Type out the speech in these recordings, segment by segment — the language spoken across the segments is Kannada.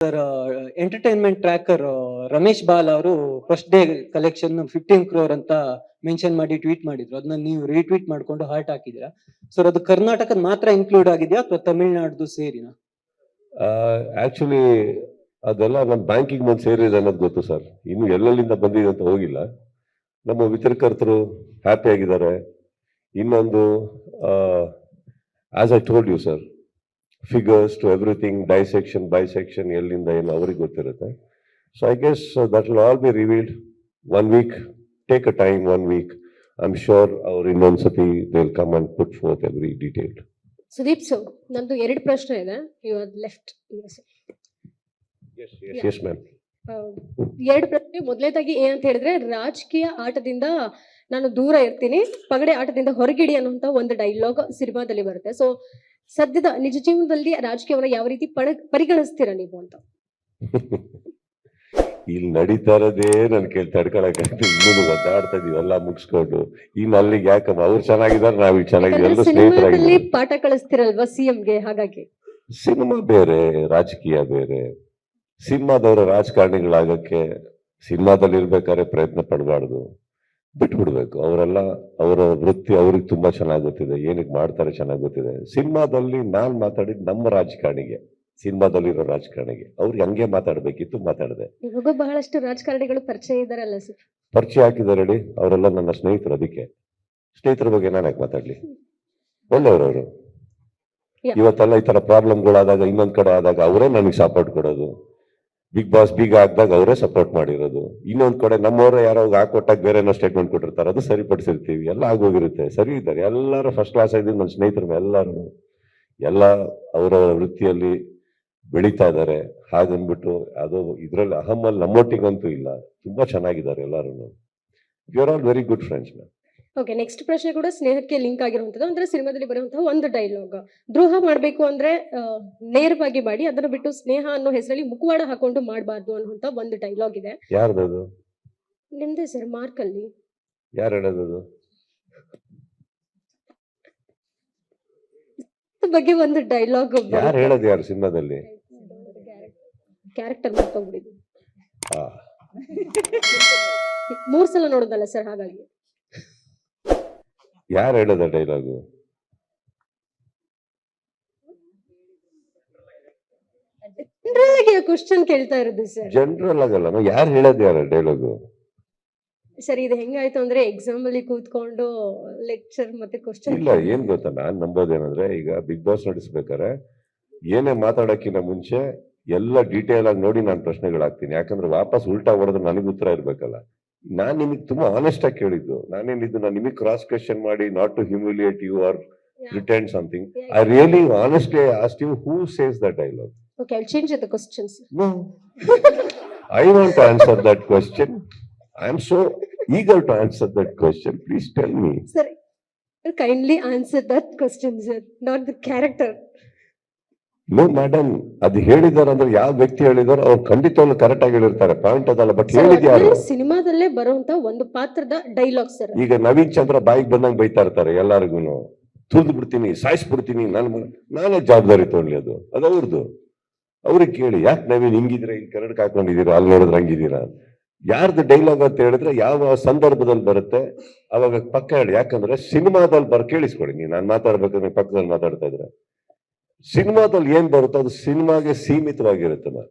Sir entertainment tracker Ramesh ball ಅವರು ಫಸ್ಟ್ ಡೇ ಕಲೆಕ್ಷನ್ 15 crore ಅಂತ ಮೆನ್ಷನ್ ಮಾಡಿ ಟ್ವೀಟ್ ಮಾಡಿದ್ರು. ಅದನ್ನ ನೀವು ರೀಟ್ವೀಟ್ ಮಾಡ್ಕೊಂಡು ಹಾರ್ಟ್ ಹಾಕಿದ್ದೀರಾ ಸರ್. ಅದು ಕರ್ನಾಟಕದ ಮಾತ್ರ ಇನ್ಕ್ಲೂಡ್ ಆಗಿದೆಯಾ ಅಥವಾ ತಮಿಳ್ನಾಡ್ದು ಸೇರಿನಾ? ಆಕ್ಚುಲಿ ಅದೆಲ್ಲ ನಮ್ಮ ಬ್ಯಾಂಕಿಂಗ್ ಮುಂದೆ ಸೇರಿದೆ ಅನ್ನೋದು ಗೊತ್ತು ಸರ್. ಇನ್ನು ಎಲ್ಲೆಲ್ಲಿಂದ ಬಂದಿದೆ ಅಂತ ಹೋಗಿಲ್ಲ. ನಮ್ಮ ವಿತರಕರ್ತರು ಹ್ಯಾಪಿ ಆಗಿದ್ದಾರೆ. ಇನ್ನೊಂದು as I told you sir, figures to everything, dissection bisection ಎಲ್ಲಿಂದ ಏನು ಅವ್ರಿಗೆ ಗೊತ್ತಿರುತ್ತೆ. So I guess that will all be revealed 1 week. Take a time, 1 week. I am sure ಅವ್ರು ಇನ್ನೊಂದ್ಸತಿ they will come and put forth every detail. Sudeep sir, ನಂದು 2 ಪ್ರಶ್ನೆ ಇದೆ. You are left. Yes ma'am. 2 ಪ್ರಶ್ನೆ. ಮೊದಲನೇದಾಗಿ ಏನಂತ ಹೇಳಿದ್ರೆ, ರಾಜಕೀಯ ಆಟದಿಂದ ನಾನು ದೂರ ಇರ್ತೀನಿ, ಪಗಡೆ ಆಟದಿಂದ ಹೊರಗಿಡಿ ಅನ್ನುವಂತ ಒಂದು ಡೈಲಾಗ್ ಸಿನಿಮಾದಲ್ಲಿ ಬರುತ್ತೆ. ಸೊ ಸದ್ಯದ ನಿಜ ಜೀವನದಲ್ಲಿ ರಾಜಕೀಯವನ್ನ ಯಾವ ರೀತಿ ಪರಿಗಣಿಸ್ತೀರಾ ನೀವು ಅಂತ? ಇಲ್ಲಿ ನಡೀತಾ ಇರೋದೇ ನನ್ ಕೇಳಿ ತಡ್ಕೊಳಕ್ಕಾಗ್ತದೆ. ಇನ್ನೂ ಒದ್ದಾಡ್ತಾ ಇದೀವಿ ಎಲ್ಲ ಮುಗಿಸ್ಕೊಂಡು. ಇನ್ನು ಅಲ್ಲಿಗೆ ಯಾಕಮ್ಮ ಅವ್ರು ಚೆನ್ನಾಗಿದ್ದಾರೆ, ನಾವೀಗ ಚೆನ್ನಾಗಿದ್ದೀವಿ, ಸಿನಿಮಾದಲ್ಲಿ ಪಾಠ ಕಳಿಸ್ತಿರಲ್ವಾ ಸಿಎಂಗೆ, ಹಾಗಾಗಿ. ಸಿನಿಮಾ ಬೇರೆ, ರಾಜಕೀಯ ಬೇರೆ. ಸಿನಿಮಾದವರ ರಾಜಕಾರಣಿಗಳಾಗಕ್ಕೆ ಸಿನಿಮಾದಲ್ಲಿ ಇರ್ಬೇಕಾದ್ರೆ ಪ್ರಯತ್ನ ಪಡಬಾರ್ದು, ಬಿಟ್ಬಿಡ್ಬೇಕು. ಅವರೆಲ್ಲ ಅವರ ವೃತ್ತಿ ಅವ್ರಿಗೆ ತುಂಬಾ ಚೆನ್ನಾಗಿ ಗೊತ್ತಿದೆ, ಏನಕ್ಕೆ ಮಾಡ್ತಾರೆ ಚೆನ್ನಾಗಿ ಗೊತ್ತಿದೆ. ಸಿನಿಮಾದಲ್ಲಿ ನಾನ್ ಮಾತಾಡಿದ್ ನಮ್ಮ ರಾಜಕಾರಣಿಗೆ, ಸಿನಿಮಾದಲ್ಲಿರೋ ರಾಜಕಾರಣಿಗೆ, ಅವ್ರಿಗೆ ಹಂಗೆ ಮಾತಾಡ್ಬೇಕಿತ್ತು, ಮಾತಾಡಿದೆ. ಇವಾಗ ಬಹಳಷ್ಟು ರಾಜಕಾರಣಿಗಳು ಪರಿಚಯ ಇದಾರಲ್ಲ ಸರ್? ಪರಿಚಯ ಹಾಕಿದ್ದಾರೆ ಹೇಳಿ, ಅವರೆಲ್ಲ ನನ್ನ ಸ್ನೇಹಿತರು. ಅದಕ್ಕೆ ಸ್ನೇಹಿತರ ಬಗ್ಗೆ ನಾನು ಯಾಕೆ ಮಾತಾಡ್ಲಿ? ಒಳ್ಳೆಯವರು. ಇವತ್ತೆಲ್ಲ ಈ ತರ ಪ್ರಾಬ್ಲಮ್ಗಳಾದಾಗ, ಇನ್ನೊಂದ್ ಕಡೆ ಆದಾಗ ಅವರೇ ನನಗೆ ಸಪೋರ್ಟ್ ಕೊಡೋದು. ಬಿಗ್ ಬಾಸ್ ಬೀಗ ಹಾಕ್ದಾಗ ಅವರೇ ಸಪೋರ್ಟ್ ಮಾಡಿರೋದು. ಇನ್ನೊಂದ್ ಕಡೆ ನಮ್ಮವರೇ ಯಾರೋ ಹಾಕೊಟ್ಟಾಗ ಬೇರೆ ಏನೋ ಸ್ಟೇಟ್ಮೆಂಟ್ ಕೊಟ್ಟಿರ್ತಾರೆ, ಅದು ಸರಿಪಡಿಸಿರ್ತೀವಿ. ಎಲ್ಲ ಆಗೋಗಿರುತ್ತೆ, ಸರಿ ಇದ್ದಾರೆ ಎಲ್ಲರೂ. ಫಸ್ಟ್ ಕ್ಲಾಸ್ ಆಗಿದ್ದು ನನ್ನ ಸ್ನೇಹಿತರು ಎಲ್ಲರೂ, ಎಲ್ಲ ಅವರವರ ವೃತ್ತಿಯಲ್ಲಿ ಬೆಳೀತಾ ಇದ್ದಾರೆ. ಹಾಗನ್ಬಿಟ್ಟು ಅದು ಇದ್ರಲ್ಲಿ ಅಹಮ್ಮಲ್ಲಿ ನಮ್ಮೊಟ್ಟಿಗಂತೂ ಇಲ್ಲ, ತುಂಬಾ ಚೆನ್ನಾಗಿದ್ದಾರೆ ಎಲ್ಲರೂ. You are all very good friends ma'am. Okay, next ಪ್ರಶ್ನೆ ಕೂಡ ಸ್ನೇಹಕ್ಕೆ ಲಿಂಕ್ ಆಗಿರುವಂತದ್ದು. ಅಂದ್ರೆ ಸಿನಿಮಾದಲ್ಲಿ ಬರುವಂತಹ ಒಂದು ಡೈಲಾಗ್, ದ್ರೋಹ ಮಾಡ್ಬೇಕು ಅಂದ್ರೆ ನೇರವಾಗಿ ಮಾಡಿ, ಅದನ್ನ ಬಿಟ್ಟು ಸ್ನೇಹ ಅನ್ನೋ ಹೆಸರಲ್ಲಿ ಮುಖವಾಡ ಹಾಕೊಂಡು ಮಾಡಬಾರ್ದು ಅನ್ನುವಂತ ಒಂದು ಡೈಲಾಗ್ ಇದೆ. ಯಾರ್ದದು? ನಿಮ್ದೇ ಸರ್, ಮಾರ್ಕ್ ಅಲ್ಲಿ. ಯಾರು ಹೇಳೋದು? ಬಗ್ಗೆ ಒಂದು ಡೈಲಾಗ್ ಯಾರು ಹೇಳೋದು? ಯಾರು ಸಿನಿಮಾದಲ್ಲಿ? ಕ್ಯಾರೆಕ್ಟರ್ ಮಾಡ್ಕೊಂಡ್ಬಿಡಿದ್ದು. 3 ಸಲ ನೋಡೋದಲ್ಲ ಸರ್, ಹಾಗಾಗಿ. ಯಾರು ಹೇಳೋದ ಡೈಲಾಗು? ಕ್ವಶನ್ ಕೇಳ್ತಾ ಇರೋದು ಸರ್. ಜನರಲ್ ಆಗಲ್ಲ, ಯಾರು ಹೇಳೋದು? ಯಾರು ಡೈಲಾಗು? ಸರ್, ಇದು ಹೆಂಗಾಯ್ತು ಅಂದ್ರೆ ಎಕ್ಸಾಮ್ ಅಲ್ಲಿ ಕೂತ್ಕೊಂಡು ಲೆಕ್ಚರ್ ಮತ್ತೆ ಕ್ವಶನ್. ಇಲ್ಲ, ಏನ್ ಗೊತ್ತಾ, ನಾನ್ ನಂಬೋದೇನಂದ್ರೆ, ಈಗ ಬಿಗ್ ಬಾಸ್ ನಡೆಸ್ಬೇಕಾರೆ ಏನೇ ಮಾತಾಡಕ್ಕಿಂತ ಮುಂಚೆ ಎಲ್ಲ ಡೀಟೇಲ್ ಆಗಿ ನೋಡಿ ನಾನು ಪ್ರಶ್ನೆಗಳಾಗ್ತೀನಿ. ಯಾಕಂದ್ರೆ ವಾಪಸ್ ಉಲ್ಟಾ ಹೊಡೆದ್ರೆ ನನಗೆ ಉತ್ತರ ಇರ್ಬೇಕಲ್ಲ. ನಾನ್ ನಿಮಗೆ ತುಂಬಾ ಆನೆಸ್ಟ್ ಆಗಿ ಕೇಳಿದ್ದು. ನಾನೇನಿದ್ದು, ನಾನು ನಿಮಗೆ ಕ್ರಾಸ್ ಕ್ವೆಶ್ಚನ್ ಮಾಡಿ, not to humiliate you or pretend something. I really honestly asked you, who says that dialogue? Okay, I'll change the questions. No. I want to answer that question. I am so eager to answer that question. Please tell me. Sir, kindly answer that question, sir, not the character. No, madam. ಅದು ಹೇಳಿದಾರೆ ಅಂದ್ರೆ ಯಾವ ವ್ಯಕ್ತಿ ಹೇಳಿದಾರೋ ಅವ್ರು ಖಂಡಿತವಾಗ್ಲೂ ಕರೆಕ್ಟ್ ಆಗಿ ಹೇಳಿರ್ತಾರೆ, ಪಾಯಿಂಟ್ ಅದಲ್ಲ. ಬಟ್ ಹೇಳಿದ್ಯಾರು? ಸಿನಿಮಾದಲ್ಲೇ ಬರುವಂತ ಒಂದು ಪಾತ್ರದ ಡೈಲಾಗ್ ಸರ್. ಈಗ ನವೀನ್ ಚಂದ್ರ ಬಾಯಿಗೆ ಬಂದಂಗ್ ಬೈತಾ ಇರ್ತಾರೆ ಎಲ್ಲಾರ್ಗು. ತುಳಿದು ಬಿಡ್ತೀನಿ, ಸಾಯಿಸ್ಬಿಡ್ತೀನಿ, ನಾನೇ ಜವಾಬ್ದಾರಿ ತಗೊಳ್ಳಿ. ಅದು ಅವ್ರದ್ದು. ಅವ್ರಿಗೆ ಕೇಳಿ, ಯಾಕೆ ನವೀನ್ ಹಿಂಗಿದ್ರೆ ಈ ಕನ್ನಡಕ ಹಾಕೊಂಡಿದೀರಾ, ಅಲ್ಲಿ ನೋಡಿದ್ರೆ ಹಂಗಿದ್ದೀರಾ? ಯಾರ್ದು ಡೈಲಾಗ್ ಅಂತ ಹೇಳಿದ್ರೆ ಯಾವ ಸಂದರ್ಭದಲ್ಲಿ ಬರುತ್ತೆ ಅವಾಗ ಪಕ್ಕ ಹೇಳಿ. ಯಾಕಂದ್ರೆ ಸಿನಿಮಾದಲ್ಲಿ ಕೇಳಿಸ್ಕೊಡಿ, ನಾನು ಮಾತಾಡ್ಬೇಕಂದ್ರೆ ಪಕ್ಕದಲ್ಲಿ ಮಾತಾಡ್ತಾ ಇದ್ರೆ ಸಿನಿಮಾದಲ್ಲಿ ಏನ್ ಬರುತ್ತೋ ಅದು ಸಿನಿಮಾಗೆ ಸೀಮಿತವಾಗಿರುತ್ತೆ.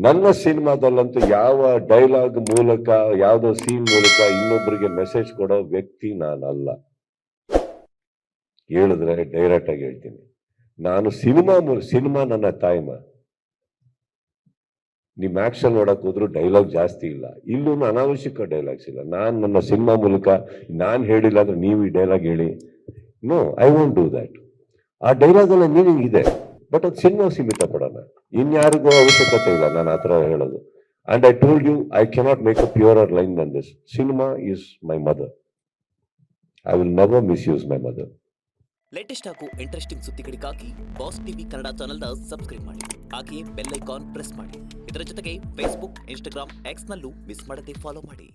ನನ್ನ ಸಿನಿಮಾದಲ್ಲಂತೂ ಯಾವ ಡೈಲಾಗ್ ಮೂಲಕ, ಯಾವ್ದೋ ಸೀನ್ ಮೂಲಕ ಇನ್ನೊಬ್ಬರಿಗೆ ಮೆಸೇಜ್ ಕೊಡೋ ವ್ಯಕ್ತಿ ನಾನಲ್ಲ. ಹೇಳಿದ್ರೆ ಡೈರೆಕ್ಟ್ ಆಗಿ ಹೇಳ್ತೀನಿ, ನಾನು ಸಿನಿಮಾ ನನ್ನ ತಾಯ್ಮ. ನಿಮ್ ಆಕ್ಷನ್ ನೋಡಕ್ ಹೋದ್ರು ಡೈಲಾಗ್ ಜಾಸ್ತಿ ಇಲ್ಲ, ಇಲ್ಲೂ ಅನಾವಶ್ಯಕ ಡೈಲಾಗ್ಸ್ ಇಲ್ಲ. ನನ್ನ ಸಿನಿಮಾ ಮೂಲಕ ನಾನ್ ಹೇಳಿಲ್ಲ ಅಂದ್ರೆ ನೀವು ಈ ಡೈಲಾಗ್ ಹೇಳಿ. No, I want do that. ಆ ಡೈಲಾಗ್ ಎಲ್ಲ ಮೀನಿಂಗ್ ಇದೆ, ಬಟ್ ಅದು ಸಿನಿಮಾ ಸೀಮಿತ ಪಡೋಣ, ಇನ್ಯಾರಿಗೂ ಅವಶ್ಯಕತೆ ಇಲ್ಲ ನಾನು ಆತರ ಹೇಳೋದು. And I told you, I cannot make a purer line than this. Cinema is my mother. I will never misuse my mother. Latest ಹಾಗೂ ಇಂಟ್ರೆಸ್ಟಿಂಗ್ ಸುದ್ದಿಗಳಿಗಾಗಿ ಬಾಸ್ ಟಿವಿ ಕನ್ನಡ ಚಾನೆಲ್ನ ಸಬ್ಸ್ಕ್ರೈಬ್ ಮಾಡಿ. ಹಾಗೆಯೇ ಬೆಲ್ ಐಕಾನ್ ಪ್ರೆಸ್ ಮಾಡಿ. ಇದರ ಜೊತೆಗೆ ಫೇಸ್ಬುಕ್, ಇನ್ಸ್ಟಾಗ್ರಾಮ್, ಎಕ್ಸ್ನಲ್ಲೂ ಮಿಸ್ ಮಾಡದೆ ಫಾಲೋ ಮಾಡಿ.